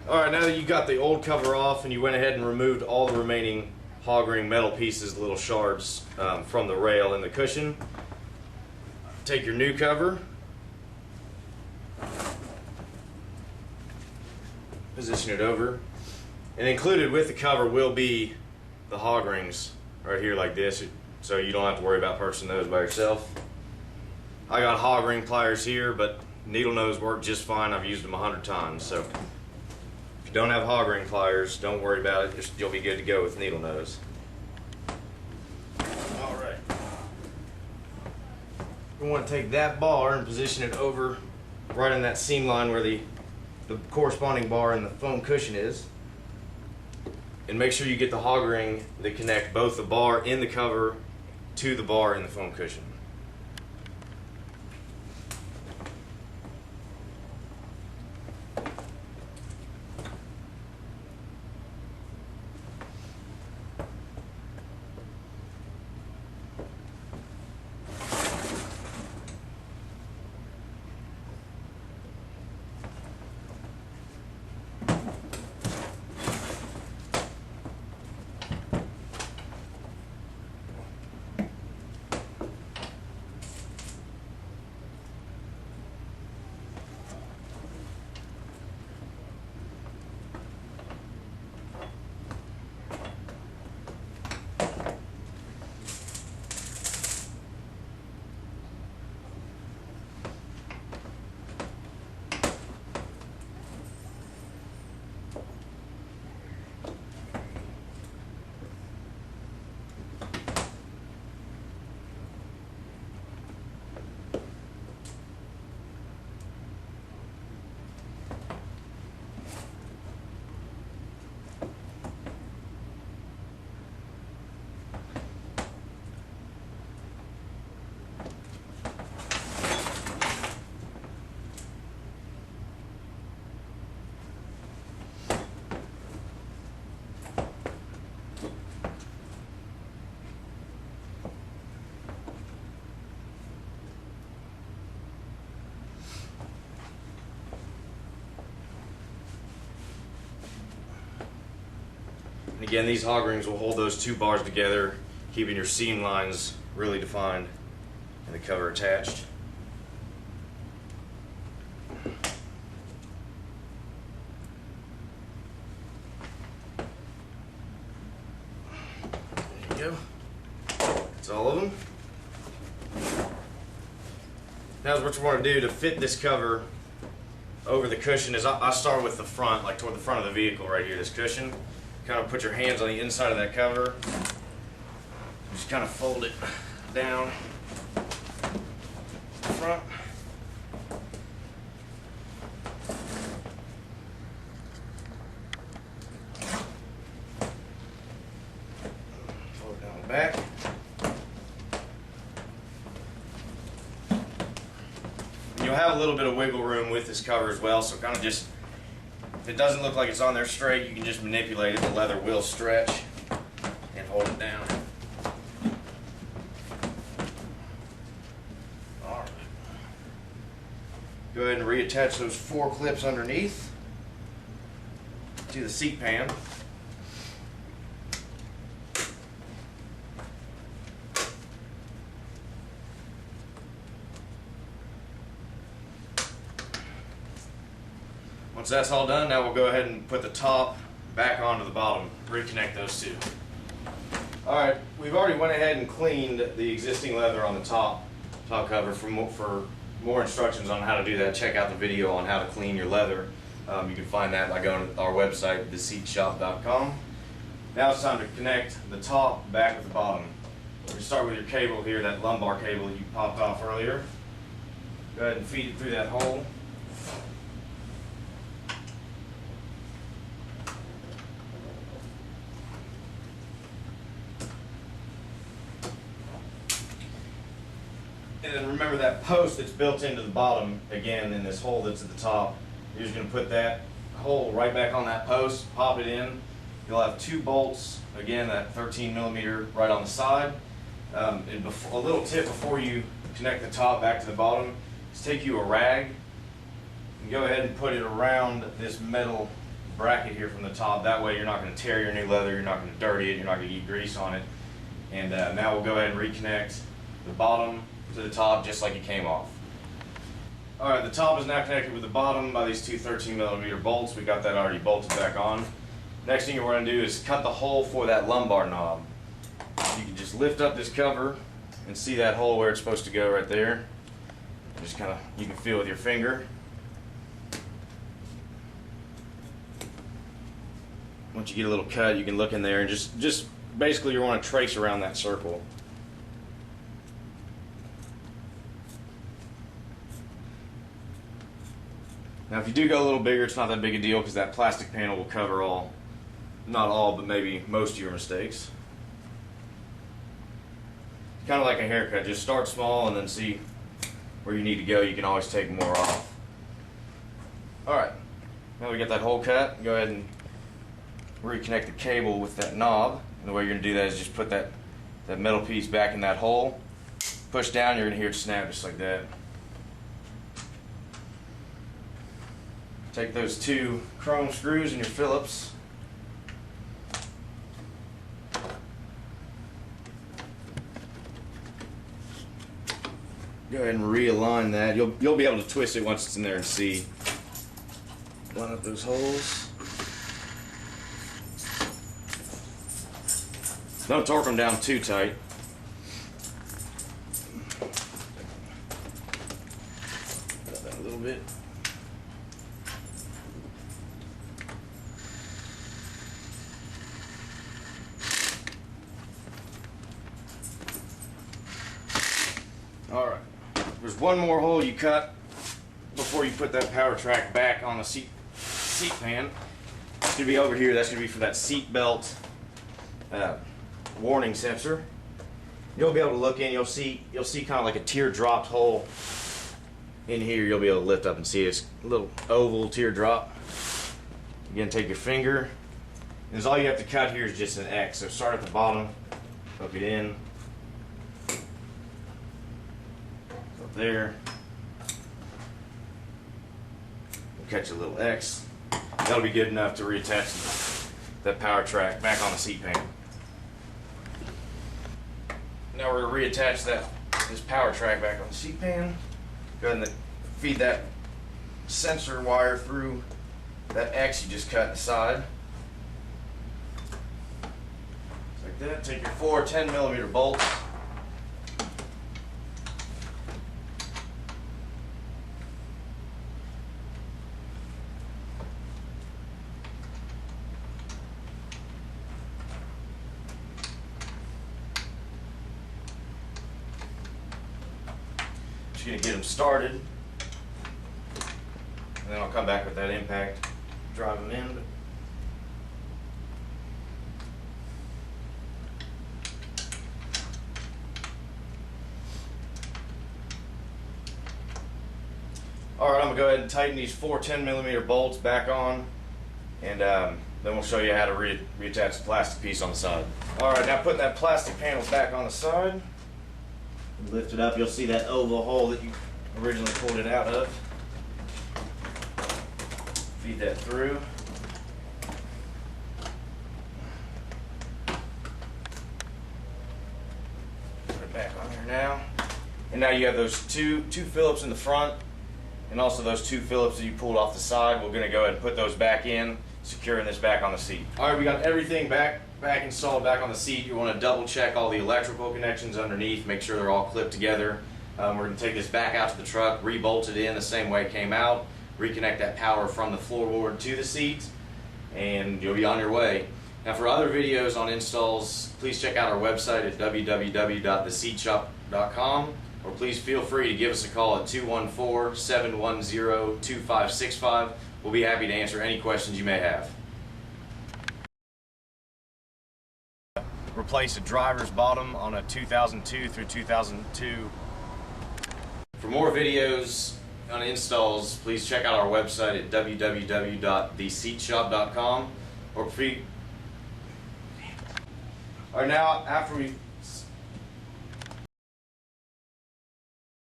Alright, now that you got the old cover off and you went ahead and removed all the remaining hog ring metal pieces, little shards from the rail and the cushion, take your new cover, position it over, and included with the cover will be the hog rings right here like this, so you don't have to worry about purchasing those by yourself. I got hog ring pliers here, but needle nose work just fine. I've used them 100 times, so if you don't have hog ring pliers, don't worry about it. You'll be good to go with needle nose. All right. We want to take that bar and position it over right in that seam line where the corresponding bar and the foam cushion is. And make sure you get the hog ring that connect both the bar in the cover to the bar in the foam cushion. Again, these hog rings will hold those two bars together, keeping your seam lines really defined and the cover attached. There you go. That's all of them. Now what you want to do to fit this cover over the cushion is I start with the front, like toward the front of the vehicle right here, this cushion. Kind of put your hands on the inside of that cover. Just kind of fold it down front. Fold it down the back. And you'll have a little bit of wiggle room with this cover as well, so kind of just, if it doesn't look like it's on there straight, you can just manipulate it. The leather will stretch and hold it down. All right. Go ahead and reattach those 4 clips underneath to the seat pan. Once that's all done, now we'll go ahead and put the top back onto the bottom, reconnect those two. Alright, we've already went ahead and cleaned the existing leather on the top cover. For more instructions on how to do that, check out the video on how to clean your leather. You can find that by going to our website, theseatshop.com. Now it's time to connect the top back with the bottom. We start with your cable here, that lumbar cable that you popped off earlier. Go ahead and feed it through that hole. And then remember that post that's built into the bottom, again, in this hole that's at the top. You're just going to put that hole right back on that post, pop it in. You'll have 2 bolts, again, that 13mm right on the side. And a little tip before you connect the top back to the bottom is take you a rag and go ahead and put it around this metal bracket here from the top. That way you're not going to tear your new leather, you're not going to dirty it, you're not going to get grease on it. And now we'll go ahead and reconnect the bottom to the top just like it came off. Alright, the top is now connected with the bottom by these two 13mm bolts. We got that already bolted back on. Next thing you're going to do is cut the hole for that lumbar knob. You can just lift up this cover and see that hole where it's supposed to go right there. Just kind of, you can feel with your finger. Once you get a little cut, you can look in there and just basically you want to trace around that circle. Now if you do go a little bigger, it's not that big a deal because that plastic panel will cover all, not all, but maybe most of your mistakes. Kind of like a haircut, just start small and then see where you need to go. You can always take more off. Alright, now we get that hole cut, go ahead and reconnect the cable with that knob. And the way you're going to do that is just put that metal piece back in that hole, push down, you're going to hear it snap just like that. Take those two chrome screws and your Phillips. Go ahead and realign that. You'll be able to twist it once it's in there and see. Line up those holes. Don't torque them down too tight. Cut that a little bit. Alright, there's one more hole you cut before you put that power track back on the seat pan. It's going to be over here. That's going to be for that seat belt warning sensor. You'll be able to look in, you'll see kind of like a teardrop hole in here. You'll be able to lift up and see it's a little oval teardrop. Again, take your finger, and all you have to cut here is just an X. So start at the bottom, hook it in. There. We'll catch a little X. That'll be good enough to reattach that power track back on the seat pan. Now we're going to reattach this power track back on the seat pan. Go ahead and feed that sensor wire through that X you just cut in the side. Like that. Take your four 10mm bolts. Just going to get them started, and then I'll come back with that impact, drive them in. Alright, I'm going to go ahead and tighten these four 10mm bolts back on, and then we'll show you how to reattach the plastic piece on the side. Alright, now putting that plastic panel back on the side. Lift it up, you'll see that oval hole that you originally pulled it out of. Feed that through. Put it back on here now. And now you have those two Phillips in the front, and also those two Phillips that you pulled off the side. We're going to go ahead and put those back in, securing this back on the seat. Alright, we got everything back installed back on the seat. You want to double check all the electrical connections underneath, make sure they're all clipped together. We're going to take this back out to the truck, re-bolt it in the same way it came out, reconnect that power from the floorboard to the seat, and you'll be on your way. Now for other videos on installs, please check out our website at www.theseatshop.com, or please feel free to give us a call at 214-710-2565. We'll be happy to answer any questions you may have. Replace a driver's bottom on a 2002 through 2002. For more videos on installs, please check out our website at www.theseatshop.com, or now after we